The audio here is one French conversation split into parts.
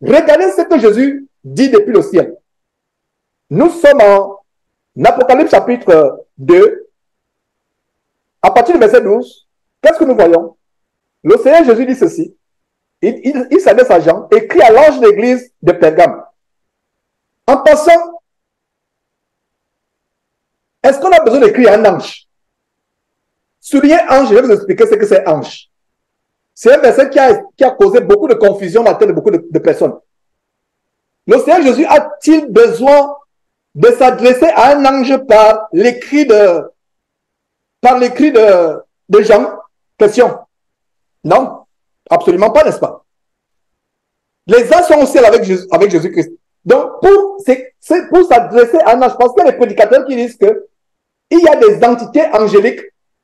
Regardez ce que Jésus dit depuis le ciel. Nous sommes en Apocalypse chapitre 2, à partir du verset 12. Qu'est-ce que nous voyons? Le Seigneur Jésus dit ceci. Il s'adresse à Jean, écrit à l'ange de l'église de Pergame. En passant, est-ce qu'on a besoin d'écrire un ange? Soulignez ange, je vais vous expliquer ce que c'est ange. C'est un verset qui a causé beaucoup de confusion dans la tête de beaucoup de personnes. Le Seigneur Jésus a-t-il besoin de s'adresser à un ange par l'écrit de Jean? Question. Non, absolument pas, n'est-ce pas? Les anges sont au ciel avec Jésus-Christ. Donc, pour s'adresser à un ange, parce qu'il y a des prédicateurs qui disent qu'il y a des entités angéliques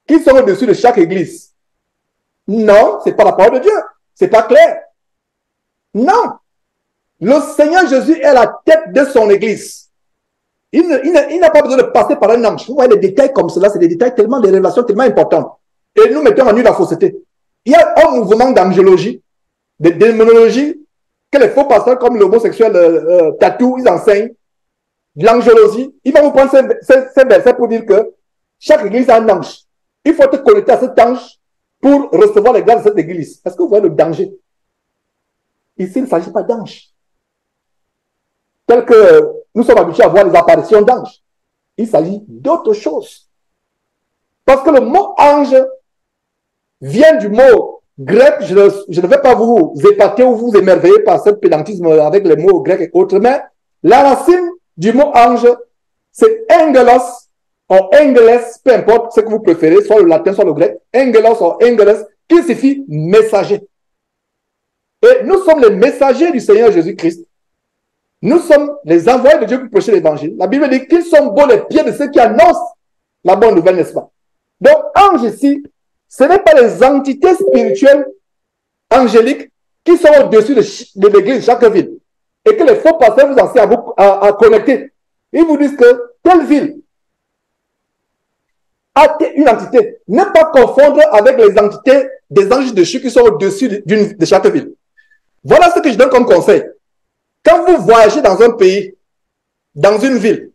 qui sont au-dessus de chaque église. Non, ce n'est pas la parole de Dieu. Ce n'est pas clair. Non. Le Seigneur Jésus est la tête de son église. Il n'a pas besoin de passer par un ange. Vous voyez, des détails comme cela, c'est des détails tellement, des révélations tellement importantes. Et nous mettons en nu la fausseté. Il y a un mouvement d'angélologie, de démonologie, que les faux pasteurs comme l'homosexuel Tatou, ils enseignent. De l'angélologie. Ils vont vous prendre ces versets pour dire que chaque église a un ange. Il faut te connecter à cet ange pour recevoir les grâces de cette église. Est-ce que vous voyez le danger? Ici, il ne s'agit pas d'ange. Tel que nous sommes habitués à voir les apparitions d'anges. Il s'agit d'autre chose. Parce que le mot ange vient du mot grec. Je ne vais pas vous épater ou vous émerveiller par ce pédantisme avec les mots grecs et autres, mais la racine du mot ange, c'est angelos, ou angeles, peu importe ce que vous préférez, soit le latin, soit le grec, angelos ou angeles, qui signifie messager. Et nous sommes les messagers du Seigneur Jésus-Christ. Nous sommes les envoyés de Dieu pour prêcher l'évangile. La Bible dit qu'ils sont beaux les pieds de ceux qui annoncent la bonne nouvelle, n'est-ce pas? Donc, ange ici, ce n'est pas les entités spirituelles angéliques qui sont au-dessus de l'église de chaque ville. Et que les faux pasteurs vous enseignent à connecter. Ils vous disent que telle ville a une entité. Ne pas confondre avec les entités des anges de Dieu qui sont au-dessus de chaque ville. Voilà ce que je donne comme conseil. Quand vous voyagez dans un pays, dans une ville,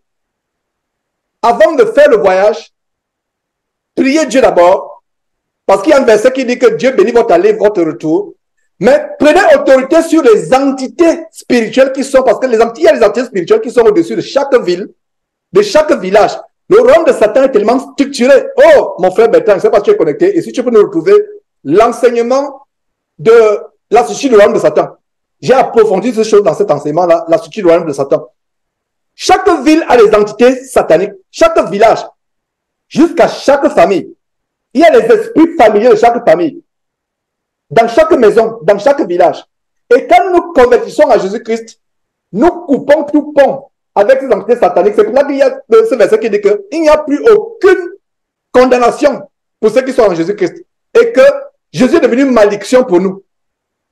avant de faire le voyage, priez Dieu d'abord, parce qu'il y a un verset qui dit que Dieu bénit votre aller, votre retour. Mais prenez autorité sur les entités spirituelles qui sont, parce que il y a les entités spirituelles qui sont au-dessus de chaque ville, de chaque village. Le royaume de Satan est tellement structuré. Oh, mon frère Bertrand, je ne sais pas si tu es connecté, et si tu peux nous retrouver l'enseignement de la structure du royaume de Satan. J'ai approfondi ces choses dans cet enseignement-là, la structure du royaume de Satan. Chaque ville a des entités sataniques. Chaque village, jusqu'à chaque famille. Il y a les esprits familiers de chaque famille. Dans chaque maison, dans chaque village. Et quand nous nous convertissons à Jésus-Christ, nous coupons tout pont avec ces entités sataniques. C'est pour ça qu'il y a ce verset qui dit qu'il n'y a plus aucune condamnation pour ceux qui sont en Jésus-Christ. Et que Jésus est devenu une malédiction pour nous.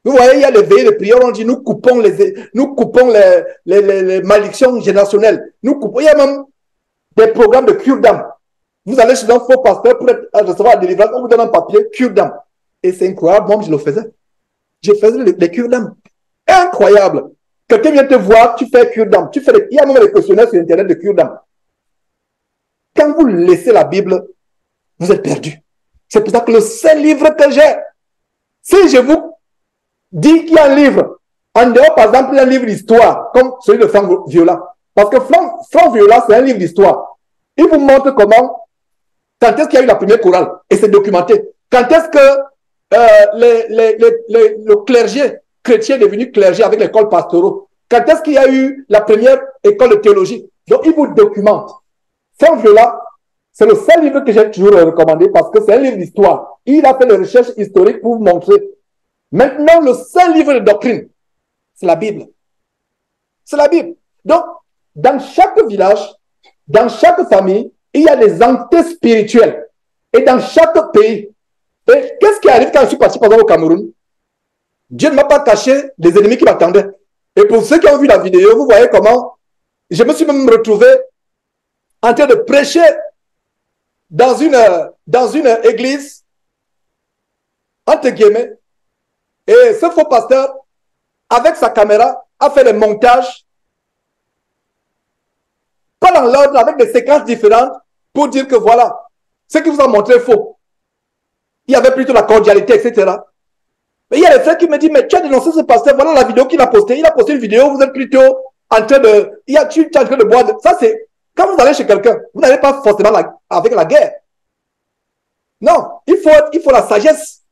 Vous voyez, il y a les veillées de prière, on dit nous coupons les malédictions générationnelles. Il y a même des programmes de cure d'âme. Vous allez chez un faux pasteur pour recevoir la délivrance, on vous donne un papier, cure d'âme. Et c'est incroyable, moi je le faisais. Je faisais les cures d'âme. Incroyable. Quelqu'un vient te voir, tu fais cure d'âme. Il y a même des questionnaires sur Internet de cure d'âme. Quand vous laissez la Bible, vous êtes perdu. C'est pour ça que le seul livre que j'ai, si je vous dis qu'il y a un livre, en dehors par exemple, il y a un livre d'histoire, comme celui de Franck Viola. Parce que Franck Viola, c'est un livre d'histoire. Il vous montre comment, quand est-ce qu'il y a eu la première chorale, et c'est documenté. Quand est-ce que le clergé chrétien est devenu clergé avec l'école pastorale. Quand est-ce qu'il y a eu la première école de théologie? Donc, il vous documente. Franck Viola, c'est le seul livre que j'ai toujours recommandé parce que c'est un livre d'histoire. Il a fait des recherches historiques pour vous montrer. Maintenant, le seul livre de doctrine, c'est la Bible. C'est la Bible. Donc, dans chaque village, dans chaque famille, il y a des entités spirituelles. Et dans chaque pays. Et qu'est-ce qui arrive quand je suis parti par exemple au Cameroun? Dieu ne m'a pas caché les ennemis qui m'attendaient. Et pour ceux qui ont vu la vidéo, vous voyez comment je me suis même retrouvé en train de prêcher dans une église, entre guillemets, et ce faux pasteur, avec sa caméra, à faire des montages, pas dans l'ordre, avec des séquences différentes, pour dire que voilà, ce qu'il vous a montré est faux. Il y avait plutôt la cordialité, etc. Mais il y a des frères qui me disent, mais tu as dénoncé ce pasteur, voilà la vidéo qu'il a postée. Il a posté une vidéo, vous êtes plutôt en train de... tu es en train de boire. Ça, c'est... Quand vous allez chez quelqu'un, vous n'allez pas forcément avec la guerre. Non, il faut la sagesse.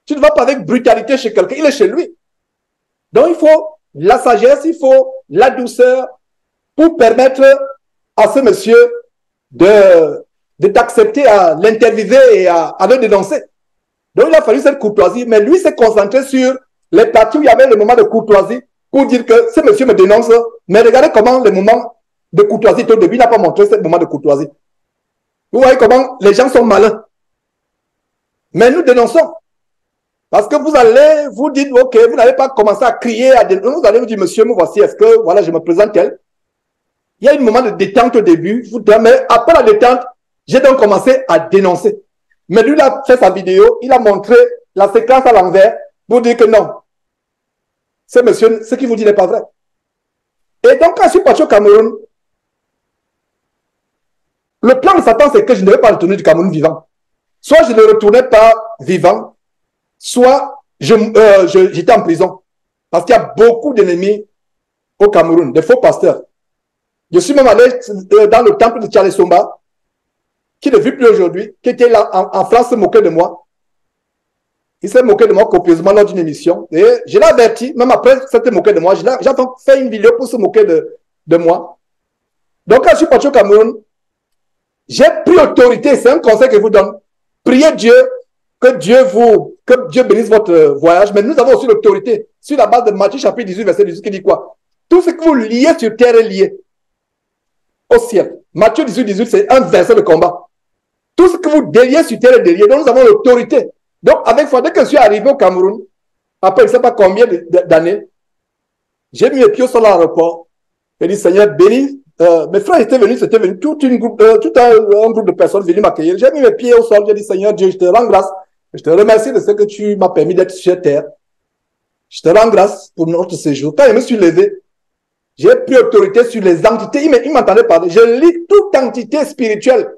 Tu ne vas pas avec brutalité chez quelqu'un, il est chez lui. Donc, il faut la sagesse, il faut la douceur pour permettre à ce monsieur d'accepter à l'interviewer et à le dénoncer. Donc, il a fallu cette courtoisie, mais lui s'est concentré sur les parties où il y avait le moment de courtoisie pour dire que ce monsieur me dénonce, mais regardez comment le moment de courtoisie, au début, il n'a pas montré ce moment de courtoisie. Vous voyez comment les gens sont malins. Mais nous dénonçons. Parce que vous allez, vous dites, ok, vous n'allez pas commencer à crier, vous allez vous dire, monsieur, me voici, est-ce que, voilà, je me présente tel. Il y a un moment de détente au début, mais après la détente, j'ai donc commencé à dénoncer. Mais lui, il a fait sa vidéo, il a montré la séquence à l'envers pour dire que non, ce monsieur, ce qu'il vous dit n'est pas vrai. Et donc, quand je suis parti au Cameroun, le plan de Satan, c'est que je ne devais pas retourner du Cameroun vivant. Soit je ne retournais pas vivant, soit j'étais en prison. Parce qu'il y a beaucoup d'ennemis au Cameroun, des faux pasteurs. Je suis même allé dans le temple de Charles Somba, qui ne vit plus aujourd'hui, qui était là en France, se moquait de moi. Il s'est moqué de moi copieusement lors d'une émission. Et je l'ai averti, même après s'être moqué de moi, j'ai fait une vidéo pour se moquer de moi. Donc, quand je suis parti au Cameroun, j'ai pris autorité, c'est un conseil que je vous donne. Priez Dieu, que Dieu bénisse votre voyage, mais nous avons aussi l'autorité sur la base de Matthieu chapitre 18, verset 18, qui dit quoi? Tout ce que vous liez sur terre est lié au ciel. Matthieu 18, 18, c'est un verset de combat. Tout ce que vous déliez sur terre est délié. Donc, nous avons l'autorité. Donc, avec foi, dès que je suis arrivé au Cameroun, après, je ne sais pas combien d'années, j'ai mis les pieds sur l'aéroport. J'ai dit, Seigneur, bénis. Mes frères étaient venus, tout un groupe de personnes venus m'accueillir. J'ai mis mes pieds au sol, j'ai dit, Seigneur Dieu, je te rends grâce. Je te remercie de ce que tu m'as permis d'être sur terre. Je te rends grâce pour notre séjour. Quand je me suis levé, j'ai pris autorité sur les entités. Il m'entendait parler. Je lis toute entité spirituelle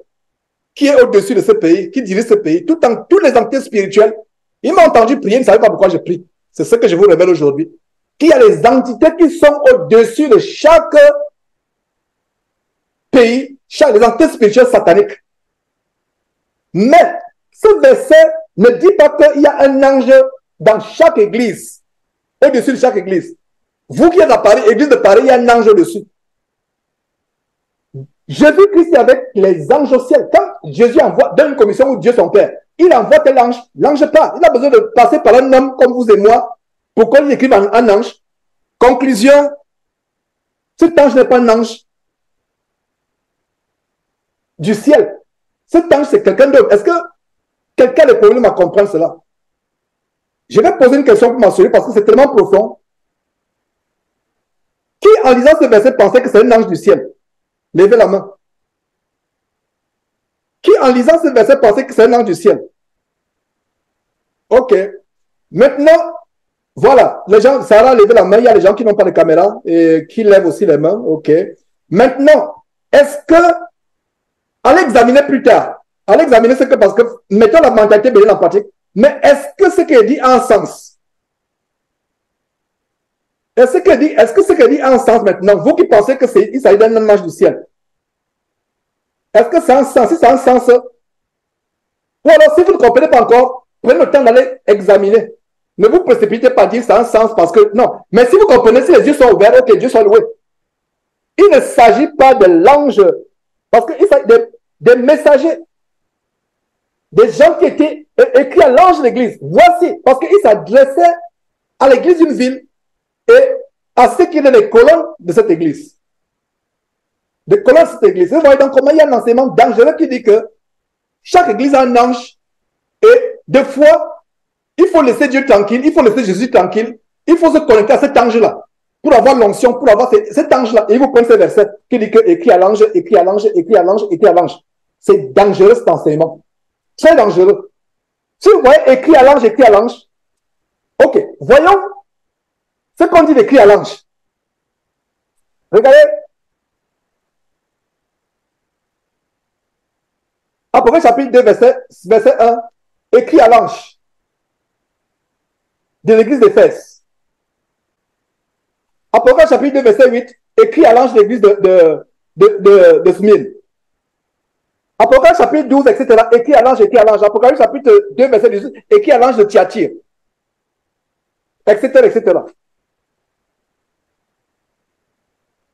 qui est au-dessus de ce pays, qui dirige ce pays, toutes les entités spirituelles. Il m'a entendu prier, il ne savait pas pourquoi je prie. C'est ce que je vous révèle aujourd'hui. Qu'il y a les entités qui sont au-dessus de chaque pays, les entités spirituelles sataniques. Mais ce verset ne dit pas qu'il y a un ange dans chaque église, au-dessus de chaque église. Vous qui êtes à Paris, église de Paris, il y a un ange au-dessus. Jésus-Christ est avec les anges au ciel. Quand Jésus envoie dans une commission où Dieu son Père, il envoie tel ange, l'ange part. Il a besoin de passer par un homme comme vous et moi pour qu'on lui écrive un ange. Conclusion, cet ange n'est pas un ange du ciel. Cet ange, c'est quelqu'un d'autre. Est-ce que quelqu'un a des problèmes à comprendre cela? Je vais poser une question pour m'assurer parce que c'est tellement profond. Qui, en lisant ce verset, pensait que c'est un ange du ciel? Levez la main. Qui, en lisant ce verset, pensait que c'est un ange du ciel? Ok. Maintenant, voilà. Les gens, Sarah a levé la main. Il y a les gens qui n'ont pas de caméra et qui lèvent aussi les mains. Ok. Maintenant, est-ce que, allez examiner plus tard. Allez examiner ce que, parce que, mettons la mentalité bénie en pratique. Mais est-ce que ce qui est dit a un sens? Est-ce que ce qui est dit a un sens maintenant? Vous qui pensez que il s'agit d'un ange du ciel. Est-ce que ça a un sens? Si ça a un sens, ou alors si vous ne comprenez pas encore, prenez le temps d'aller examiner. Ne vous précipitez pas à dire que ça a un sens parce que, non. Mais si vous comprenez, si les yeux sont ouverts, ok, Dieu soit loué. Il ne s'agit pas de l'ange, parce qu'il s'agit des messagers, des gens qui étaient écrits à l'ange de l'église. Voici, parce qu'il s'adressait à l'église d'une ville et à ceux qui étaient les colonnes de cette église. Des colonnes de cette église. Vous voyez donc comment il y a un enseignement dangereux qui dit que chaque église a un ange et des fois, il faut laisser Dieu tranquille, il faut laisser Jésus tranquille, il faut se connecter à cet ange-là pour avoir l'onction, pour avoir cet ange-là. Et vous prenez ce verset qui dit que écrit à l'ange, écrit à l'ange, écrit à l'ange, écrit à l'ange. C'est dangereux cet enseignement. Très dangereux. Si vous voyez écrit à l'ange, ok, voyons ce qu'on dit d'écrit à l'ange. Regardez. Apocalypse chapitre 2, verset 1. Écrit à l'ange de l'église d'Éphèse. Apocalypse chapitre 2, verset 8. Écrit à l'ange de l'église de Smyrne. Apocalypse chapitre 12, etc. Écrit à l'ange, écrit à l'ange. Apocalypse chapitre 2, verset 18. Écrit à l'ange de Thyatire. Etc., etc.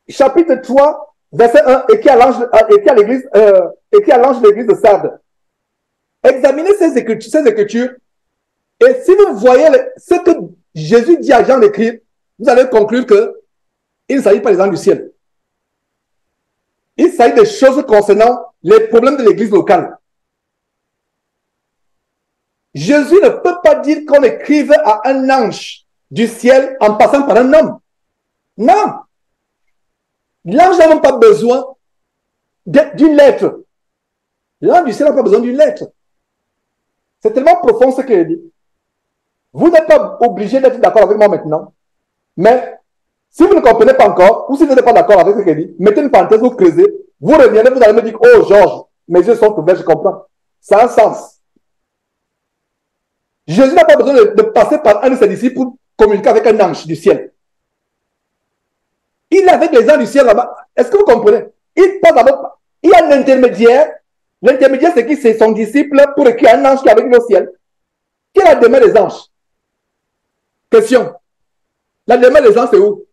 Chapitre 3, verset 1. Écrit à l'ange de l'église de Sardes. Examinez ces écritures. Et si vous voyez ce que Jésus dit à Jean d'écrire, vous allez conclure qu'il ne s'agit pas des anges du ciel. Il s'agit des choses concernant les problèmes de l'église locale. Jésus ne peut pas dire qu'on écrive à un ange du ciel en passant par un homme. Non. L'ange n'a même pas besoin d'une lettre. L'ange du ciel n'a pas besoin d'une lettre. C'est tellement profond ce qu'il dit. Vous n'êtes pas obligé d'être d'accord avec moi maintenant, mais si vous ne comprenez pas encore, ou si vous n'êtes pas d'accord avec ce qu'il dit, mettez une parenthèse, vous creusez, vous reviendrez, vous allez me dire, oh Georges, mes yeux sont ouverts, je comprends. Ça a un sens. Jésus n'a pas besoin de passer par un de ses disciples pour communiquer avec un ange du ciel. Il est avec les anges du ciel là-bas. Est-ce que vous comprenez? Il passe d'abord. Il y a un intermédiaire. L'intermédiaire, c'est qui? C'est son disciple pour écrire un ange qui est avec lui au ciel. Quelle est la demeure des anges? Question. La demeure des anges, c'est où?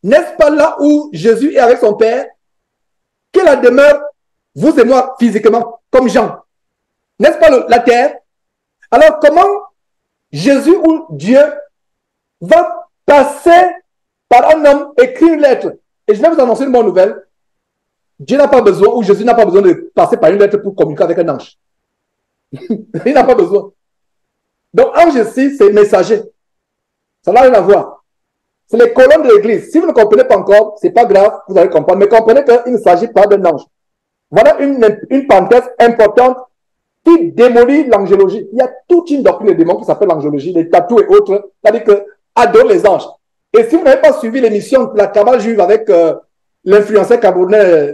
N'est-ce pas là où Jésus est avec son Père? Quelle est la demeure, vous et moi, physiquement, comme Jean? N'est-ce pas la terre? Alors, comment Jésus ou Dieu va passer par un homme, écrire une lettre? Et je vais vous annoncer une bonne nouvelle. Dieu n'a pas besoin, ou Jésus n'a pas besoin de passer par une lettre pour communiquer avec un ange. Il n'a pas besoin. Donc, ange ici, c'est messager. Ça n'a rien à voir. C'est les colonnes de l'église. Si vous ne comprenez pas encore, ce n'est pas grave, vous allez comprendre. Mais comprenez qu'il ne s'agit pas d'un ange. Voilà une parenthèse importante qui démolit l'angélologie. Il y a toute une doctrine des démons qui s'appelle l'angélologie, les tatous et autres, c'est-à-dire que adore les anges. Et si vous n'avez pas suivi l'émission de la cabale juive avec l'influenceur camerounais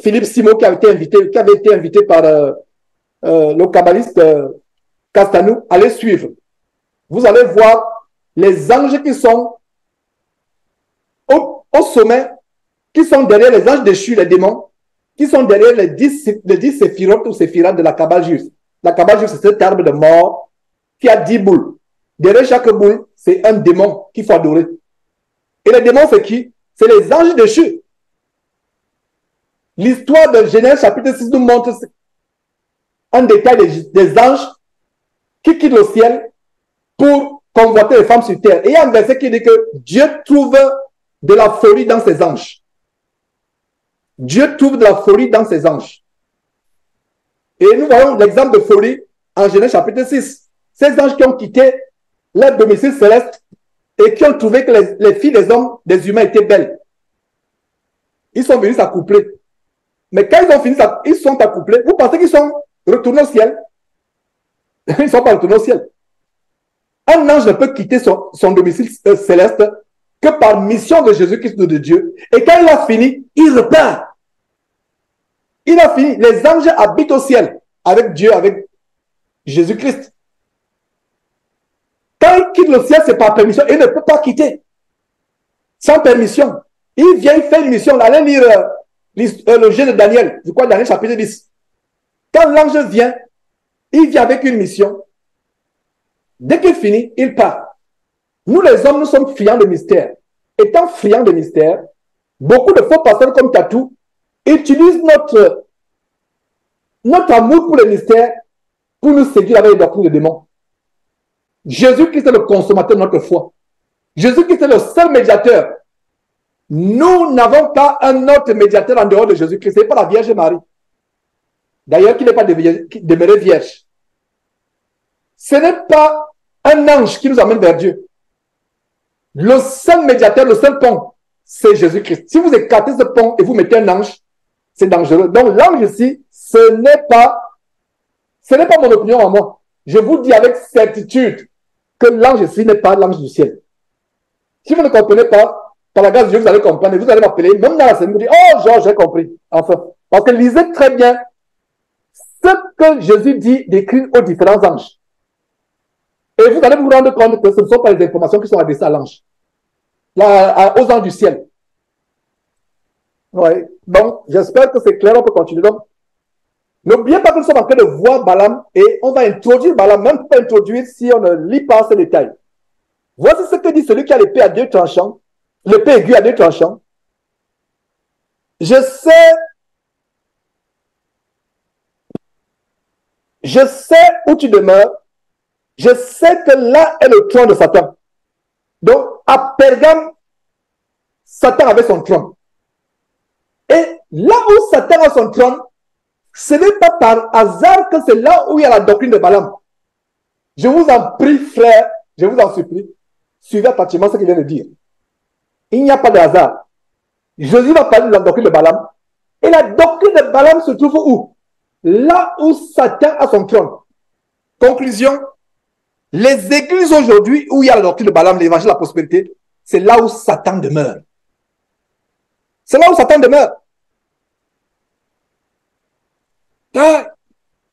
Philippe Simo qui avait été invité par le kabbaliste Castanou, allez suivre. Vous allez voir les anges qui sont au sommet, qui sont derrière les anges déchus, les démons, qui sont derrière les 10 séphirotes ou séphirotes de la cabale juive. La cabale juive, c'est cet arbre de mort qui a 10 boules. Derrière chaque boule, c'est un démon qu'il faut adorer. Et les démons, c'est qui? C'est les anges déchus. L'histoire de Genèse chapitre 6 nous montre un détail des anges qui quittent le ciel pour convoiter les femmes sur terre. Et il y a un verset qui dit que Dieu trouve de la folie dans ses anges. Dieu trouve de la folie dans ses anges. Et nous voyons l'exemple de folie en Genèse chapitre 6. Ces anges qui ont quitté leur domicile céleste et qui ont trouvé que les filles des hommes, des humains étaient belles. Ils sont venus s'accoupler. Mais quand ils ont fini, ils sont accouplés. Vous pensez qu'ils sont retournés au ciel? Ils ne sont pas retournés au ciel. Un ange ne peut quitter son domicile céleste que par mission de Jésus-Christ de Dieu. Et quand il a fini, il repart. Il a fini. Les anges habitent au ciel avec Dieu, avec Jésus-Christ. Quand il quitte le ciel, c'est par permission. Il ne peut pas quitter sans permission. Il vient, il fait une mission. Allez lire le jeu de Daniel. Je crois Daniel chapitre 10. Quand l'ange vient, il vient avec une mission. Dès qu'il finit, il part. Nous les hommes, nous sommes friands de mystère. Étant friands de mystère, beaucoup de faux pasteurs comme Tatou utilisent notre amour pour le mystère pour nous séduire avec les doctrines de démons. Jésus-Christ est le consommateur de notre foi. Jésus-Christ est le seul médiateur. Nous n'avons pas un autre médiateur en dehors de Jésus-Christ. Ce n'est pas la Vierge Marie. D'ailleurs, qui n'est pas demeuré vierge. Ce n'est pas un ange qui nous amène vers Dieu. Le seul médiateur, le seul pont, c'est Jésus-Christ. Si vous écartez ce pont et vous mettez un ange, c'est dangereux. Donc l'ange ici, ce n'est pas mon opinion à moi. Je vous dis avec certitude que l'ange ici n'est pas l'ange du ciel. Si vous ne comprenez pas, par la grâce de Dieu, vous allez comprendre. Et vous allez m'appeler, même dans la semaine, vous dire, oh, Georges, j'ai compris. Enfin, parce que lisez très bien ce que Jésus dit d'écrire aux différents anges. Et vous allez vous rendre compte que ce ne sont pas les informations qui sont adressées à l'ange, aux anges du ciel. Ouais. Donc, j'espère que c'est clair, on peut continuer. Donc, n'oubliez pas que nous sommes en train de voir Balaam et on va introduire Balaam, même pas introduire si on ne lit pas ces détails. Voici ce que dit celui qui a l'épée à deux tranchants, l'épée aiguë à deux tranchants. Je sais où tu demeures, je sais que là est le trône de Satan. Donc, à Pergame, Satan avait son trône. Et là où Satan a son trône, ce n'est pas par hasard que c'est là où il y a la doctrine de Balaam. Je vous en prie, frère, je vous en supplie, suivez attentivement ce qu'il vient de dire. Il n'y a pas de hasard. Jésus va parler de la doctrine de Balaam. Et la doctrine de Balaam se trouve où? Là où Satan a son trône. Conclusion, les églises aujourd'hui où il y a la doctrine de Balaam, l'évangile de la prospérité, c'est là où Satan demeure. C'est là où Satan demeure.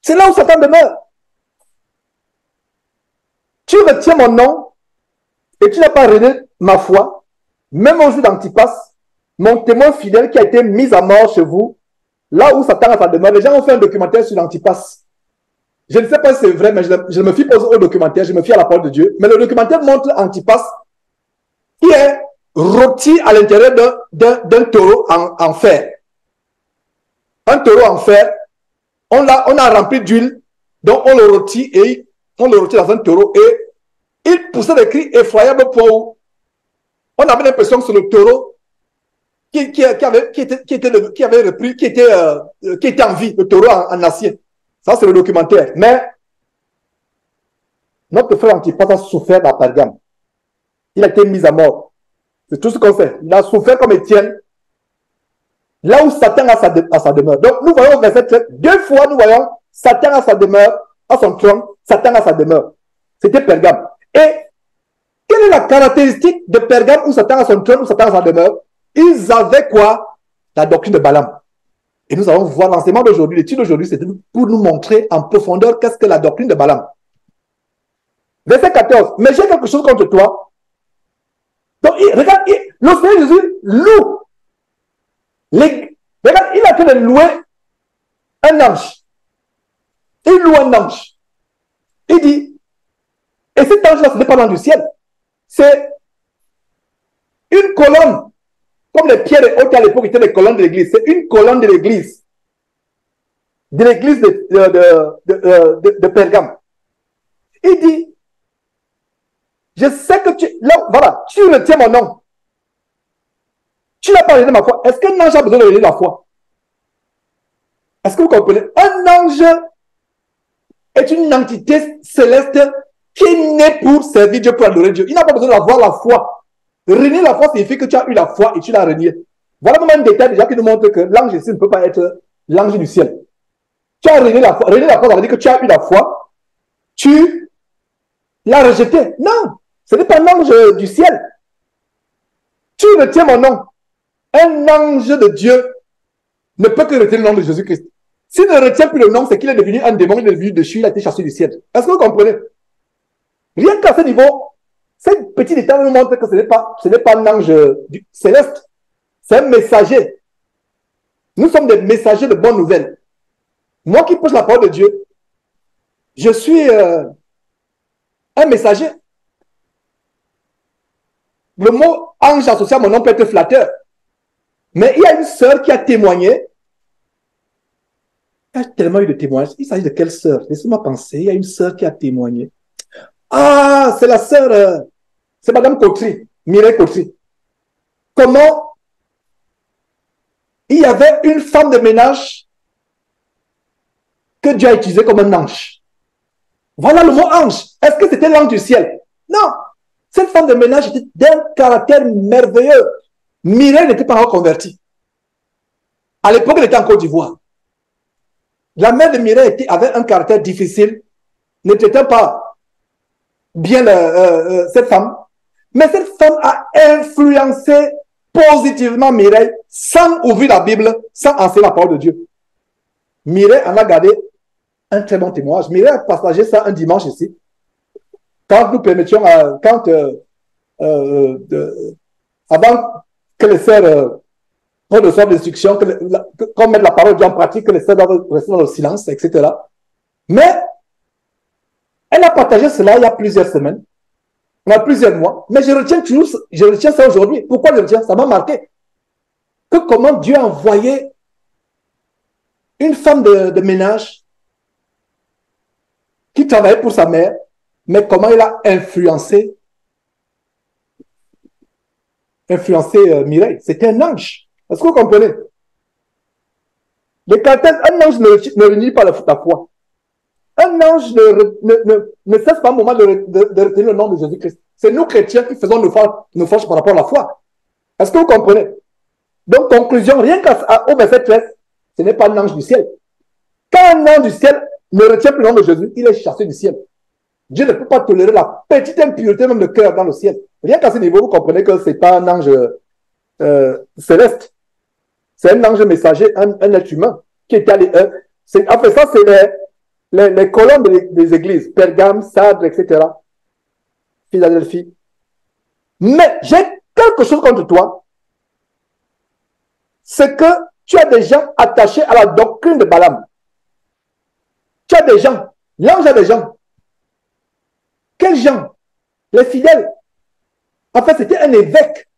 C'est là où Satan demeure. Tu retiens mon nom et tu n'as pas renié ma foi, même au jour d'Antipas, mon témoin fidèle qui a été mis à mort chez vous, là où Satan a sa demeure. Les gens ont fait un documentaire sur l'Antipas. Je ne sais pas si c'est vrai, mais je me fie pas au documentaire, je me fie à la parole de Dieu. Mais le documentaire montre Antipas qui est rôti à l'intérieur d'un taureau en fer. Un taureau en fer, on a rempli d'huile, donc on le rôtit et on le rôtit dans un taureau et il poussait des cris effroyables pour... On avait l'impression que c'est le taureau qui était en vie, le taureau en acier. Ça, c'est le documentaire. Mais notre frère Antipas a souffert dans Pergame. Il a été mis à mort. C'est tout ce qu'on fait. Il a souffert comme Étienne. Là où Satan a sa demeure. Donc, nous voyons au verset 13, deux fois, nous voyons Satan a sa demeure, à son trône, Satan a sa demeure. C'était Pergame. Et quelle est la caractéristique de Pergame où Satan a son trône, où Satan a sa demeure? Ils avaient quoi? La doctrine de Balaam. Et nous allons voir l'enseignement d'aujourd'hui, l'étude d'aujourd'hui, c'est pour nous montrer en profondeur qu'est-ce que la doctrine de Balaam. Verset 14. Mais j'ai quelque chose contre toi. Donc, regarde, le Seigneur Jésus loue. Regarde, il a fait de louer un ange. Il loue un ange. Il dit, et cet ange-là, ce n'est pas l'ange du ciel. C'est une colonne. Comme les pierres hautes à l'époque étaient les colonnes de l'église. C'est une colonne de l'église. De l'église de Pergame. Il dit, je sais que là, voilà, tu retiens mon nom. Tu n'as pas renié ma foi. Est-ce qu'un ange a besoin de renier la foi? Est-ce que vous comprenez? Un ange est une entité céleste qui est née pour servir Dieu, pour adorer Dieu. Il n'a pas besoin d'avoir la foi. Renier la foi signifie que tu as eu la foi et tu l'as renié. Voilà même un détail déjà qui nous montre que l'ange ici ne peut pas être l'ange du ciel. Tu as renié la foi. Renier la foi, ça veut dire que tu as eu la foi, tu l'as rejeté. Non, ce n'est pas un ange du ciel. Tu retiens mon nom. Un ange de Dieu ne peut que retenir le nom de Jésus-Christ. S'il ne retient plus le nom, c'est qu'il est devenu un démon, il est devenu déchu, il a été chassé du ciel. Est-ce que vous comprenez? Rien qu'à ce niveau, ce petit détail nous montre que ce n'est pas un ange céleste, c'est un messager. Nous sommes des messagers de bonnes nouvelles. Moi qui prêche la parole de Dieu, je suis un messager. Le mot ange associé à mon nom peut être flatteur. Mais il y a une sœur qui a témoigné. Il y a tellement eu de témoignages. Il s'agit de quelle sœur? Laissez-moi penser. Il y a une sœur qui a témoigné. Ah, c'est la sœur, c'est Madame Cottry, Mireille Cottry. Comment il y avait une femme de ménage que Dieu a utilisée comme un ange. Voilà le mot ange. Est-ce que c'était l'ange du ciel? Non. Cette femme de ménage était d'un caractère merveilleux. Mireille n'était pas encore convertie. À l'époque, elle était en Côte d'Ivoire. La mère de Mireille avait un caractère difficile, ne traitait pas bien cette femme. Mais cette femme a influencé positivement Mireille sans ouvrir la Bible, sans enseigner la parole de Dieu. Mireille en a gardé un très bon témoignage. Mireille a partagé ça un dimanche ici. Quand nous permettions, avant que les sœurs reçoivent l'instruction, qu'on mette la parole de Dieu en pratique, que les sœurs doivent rester dans le silence, etc. Mais elle a partagé cela il y a plusieurs semaines, il y a plusieurs mois, mais je retiens ça aujourd'hui. Pourquoi je retiens? Ça m'a marqué. Que comment Dieu a envoyé une femme de ménage qui travaillait pour sa mère, mais comment il a influencé Mireille. C'était un ange. Est-ce que vous comprenez? Un ange ne réunit pas la foi. Un ange ne cesse pas un moment de retenir le nom de Jésus-Christ. C'est nous chrétiens qui faisons nos forces par rapport à la foi. Est-ce que vous comprenez? Donc, conclusion, rien qu'au verset 13, ce n'est pas un ange du ciel. Quand un ange du ciel ne retient plus le nom de Jésus, il est chassé du ciel. Dieu ne peut pas tolérer la petite impureté même de cœur dans le ciel. Rien qu'à ce niveau, vous comprenez que ce n'est pas un ange céleste. C'est un ange messager, un être humain qui est allé. En fait, ça, c'est les colonnes des églises, Pergame, Sardes, etc. Philadelphie. Mais j'ai quelque chose contre toi. C'est que tu as des gens attachés à la doctrine de Balaam. Tu as des gens. L'ange a des gens. Quels gens? Les fidèles. En fait, c'était un évêque.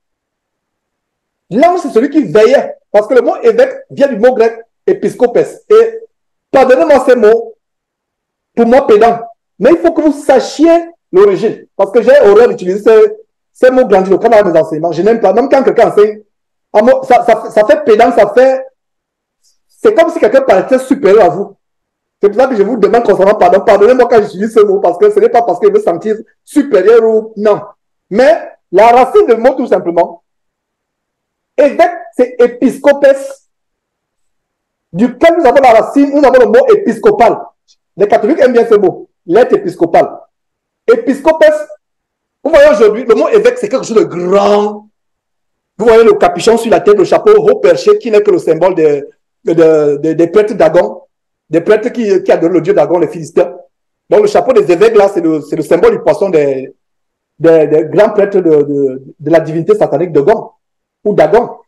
L'ange, c'est celui qui veillait. Parce que le mot évêque vient du mot grec épiscopes. Et pardonnez-moi ces mots, pour moi pédant. Mais il faut que vous sachiez l'origine. Parce que j'ai horreur d'utiliser ces mots grandiloquents dans mes enseignements. Je n'aime pas. Même quand quelqu'un enseigne, ça fait pédant, c'est comme si quelqu'un paraissait supérieur à vous. C'est pour ça que je vous demande constamment pardon. Pardonnez-moi quand j'utilise ce mot, parce que ce n'est pas parce qu'il veut se sentir supérieur ou non. Mais la racine du mot, tout simplement, évêque, c'est épiscopes, duquel nous avons la racine, nous avons le mot épiscopal. Les catholiques aiment bien ce mot, l'être épiscopal. Épiscopes, vous voyez aujourd'hui, le mot évêque, c'est quelque chose de grand. Vous voyez le capuchon sur la tête, le chapeau haut perché, qui n'est que le symbole des prêtres Dagon, des prêtres qui adorent le dieu Dagon, les Philistins. Donc le chapeau des évêques, là, c'est le symbole du poisson des grands prêtres de la divinité satanique Dagon, ou Dagon.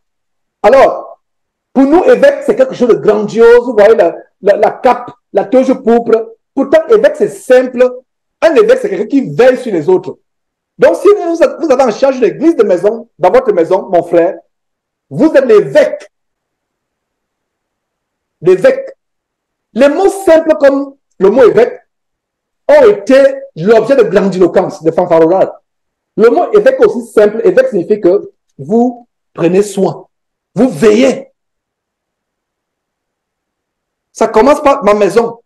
Alors, pour nous, évêque, c'est quelque chose de grandiose. Vous voyez la cape, la toge pourpre. Pourtant, évêque, c'est simple. Un évêque, c'est quelqu'un qui veille sur les autres. Donc, si vous avez en charge d'une église de maison, dans votre maison, mon frère, vous êtes l'évêque. L'évêque. Les mots simples comme le mot évêque ont été l'objet de grandiloquence, de fanfaronnade. Le mot évêque aussi simple, évêque signifie que vous prenez soin. Vous veillez. Ça commence par ma maison.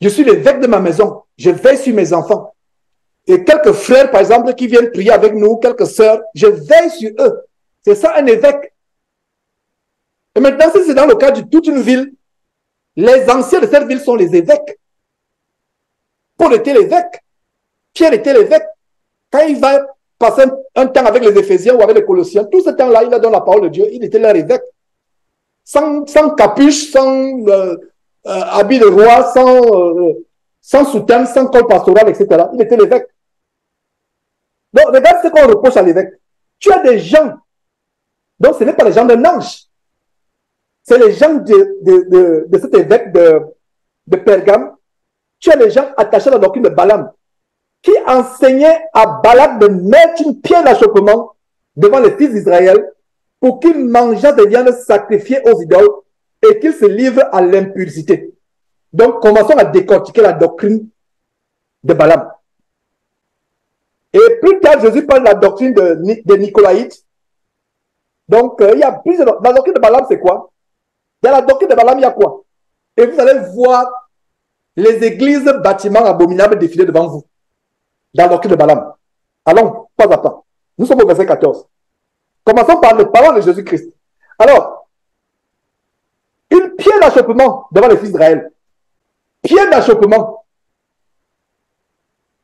Je suis l'évêque de ma maison. Je veille sur mes enfants. Et quelques frères, par exemple, qui viennent prier avec nous, quelques sœurs, je veille sur eux. C'est ça un évêque. Et maintenant, si c'est dans le cas de toute une ville, les anciens de cette ville sont les évêques. Paul était l'évêque. Pierre était l'évêque. Quand il va passer un temps avec les Éphésiens ou avec les Colossiens, tout ce temps-là, il a donné la parole de Dieu. Il était leur évêque. Sans capuche, sans habit de roi, sans soutane, sans col pastoral, etc. Il était l'évêque. Donc, regarde ce qu'on reproche à l'évêque. Tu as des gens, donc ce n'est pas les gens d'un ange. C'est les gens de cet évêque de Pergame. Tu as les gens attachés à la doctrine de Balaam, qui enseignait à Balak de mettre une pierre d'achoppement devant les fils d'Israël pour qu'ils mangeassent des viandes sacrifiées aux idoles et qu'ils se livrent à l'impudicité. Donc, commençons à décortiquer la doctrine de Balaam. Et plus tard, Jésus parle de la doctrine des Nicolaïtes. Donc, il y a plusieurs. La doctrine de Balaam, c'est quoi? Dans la doctrine de Balaam, il y a quoi? Et vous allez voir les églises, bâtiments abominables défiler devant vous. Dans la doctrine de Balaam. Allons, pas à pas. Nous sommes au verset 14. Commençons par les paroles de Jésus-Christ. Alors, une pierre d'achoppement devant les fils d'Israël. Pierre d'achoppement.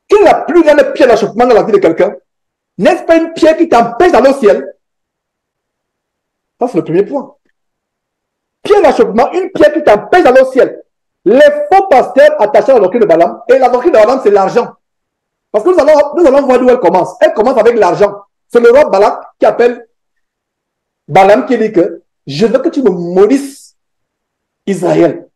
Quelle est la plus grande pierre d'achoppement dans la vie de quelqu'un? N'est-ce pas une pierre qui t'empêche d'aller au ciel? Ça, c'est le premier point. Pierre d'achoppement, une pierre qui t'empêche d'aller au ciel. Les faux pasteurs attachés à la doctrine de Balaam, et la doctrine de Balaam, c'est l'argent. Parce que nous allons voir d'où elle commence. Elle commence avec l'argent. C'est le roi Balak qui appelle Balaam qui dit que je veux que tu me maudisses Israël.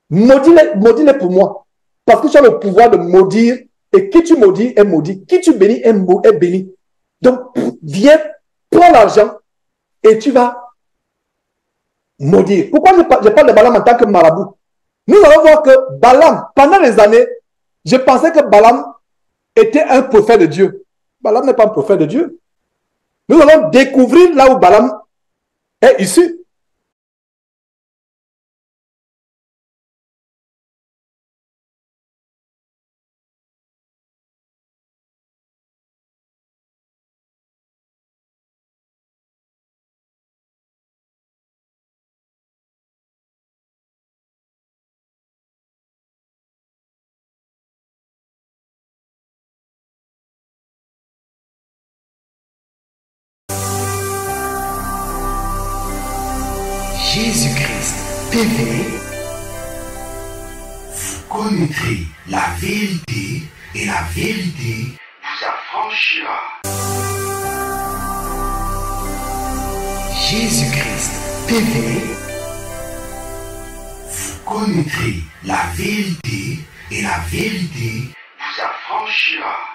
Maudis-les pour moi. Parce que tu as le pouvoir de maudire. Et qui tu maudis est maudit. Qui tu bénis est béni. Donc, viens, prends l'argent et tu vas maudire. Pourquoi je parle de Balaam en tant que marabout? Nous allons voir que Balaam, pendant des années, je pensais que Balaam était un prophète de Dieu. Balaam n'est pas un prophète de Dieu. Nous allons découvrir là où Balaam est issu. Jésus-Christ TV, vous connaîtrez la vérité et la vérité vous affranchira. Jésus-Christ TV, vous connaîtrez la vérité et la vérité vous affranchira.